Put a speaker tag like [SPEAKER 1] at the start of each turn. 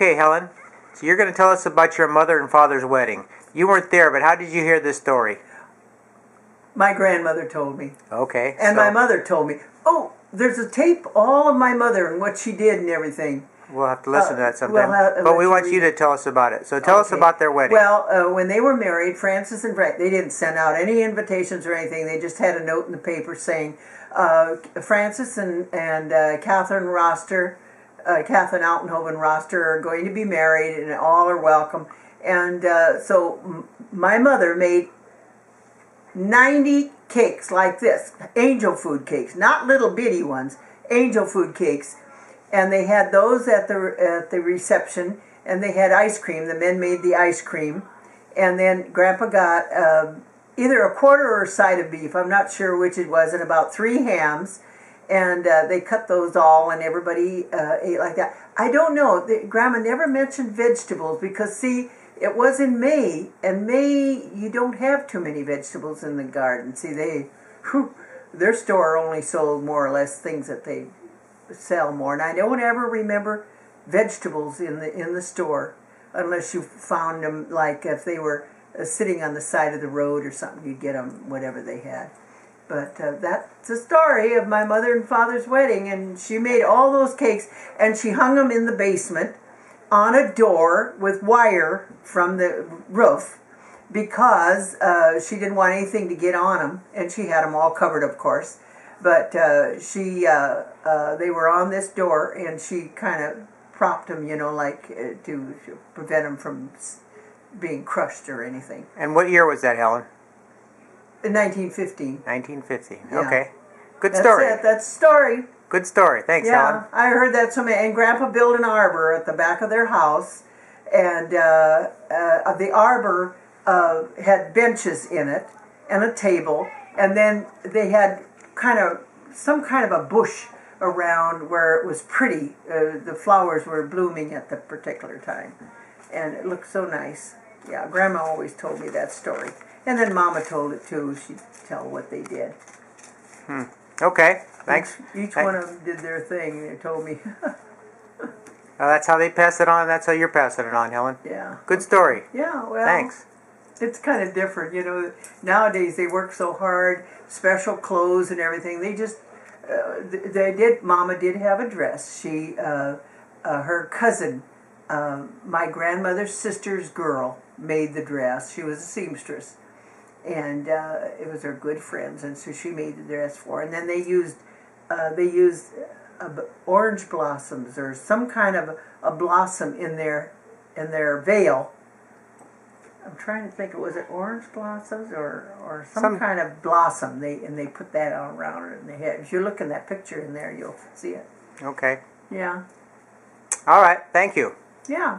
[SPEAKER 1] Okay, Helen, so you're going to tell us about your mother and father's wedding. You weren't there, but how did you hear this story?
[SPEAKER 2] My grandmother told me.
[SPEAKER 1] Okay.
[SPEAKER 2] And my mother told me. Oh, there's a tape, all of my mother and what she did and everything.
[SPEAKER 1] We'll have to listen to that sometime. But we want you to tell us about it. So tell us about their wedding.
[SPEAKER 2] Well, when they were married, Francis and Frank, they didn't send out any invitations or anything. They just had a note in the paper saying, Francis and Catherine Roster, Catherine Altenhoven Roster are going to be married and all are welcome. And so my mother made 90 cakes like this, angel food cakes, not little bitty ones, angel food cakes. And they had those at the reception, and they had ice cream. The men made the ice cream. And then Grandpa got either a quarter or a side of beef, I'm not sure which it was, and about 3 hams. And they cut those all, and everybody ate like that. I don't know. Grandma never mentioned vegetables because, see, it was in May, and May, you don't have too many vegetables in the garden. See, their store only sold more or less things that they sell more. And I don't ever remember vegetables in the store unless you found them, like if they were sitting on the side of the road or something, you'd get them whatever they had. But that's the story of my mother and father's wedding, and she made all those cakes, and she hung them in the basement on a door with wire from the roof because she didn't want anything to get on them, and she had them all covered, of course. But they were on this door, and she kind of propped them, you know, like to prevent them from being crushed or anything.
[SPEAKER 1] And what year was that, Helen?
[SPEAKER 2] In 1915.
[SPEAKER 1] 1915.
[SPEAKER 2] Yeah.
[SPEAKER 1] Okay. Good story.
[SPEAKER 2] That's it. That's the story.
[SPEAKER 1] Good story. Thanks, Helen.
[SPEAKER 2] I heard that so many. And Grandpa built an arbor at the back of their house, and the arbor had benches in it and a table, and then they had some kind of a bush around where it was pretty. The flowers were blooming at the particular time, and it looked so nice. Yeah, Grandma always told me that story, and then Mama told it too. She'd tell what they did.
[SPEAKER 1] Okay, thanks.
[SPEAKER 2] Each one of them did their thing. They told me.
[SPEAKER 1] That's how they pass it on. That's how you're passing it on, Helen.
[SPEAKER 2] Yeah.
[SPEAKER 1] Good story.
[SPEAKER 2] Yeah. Well.
[SPEAKER 1] Thanks.
[SPEAKER 2] It's kind of different, you know. Nowadays they work so hard, special clothes and everything. They just, Mama did have a dress. She, her cousin, my grandmother's sister's girl, made the dress. She was a seamstress, and it was her good friends, and so she made the dress for her. And then they used orange blossoms or some kind of a blossom in their veil. I'm trying to think, was it orange blossoms or some kind of blossom? They put that on around it in the head. If you look in that picture in there, you'll see it.
[SPEAKER 1] Okay.
[SPEAKER 2] Yeah.
[SPEAKER 1] All right. Thank you.
[SPEAKER 2] Yeah.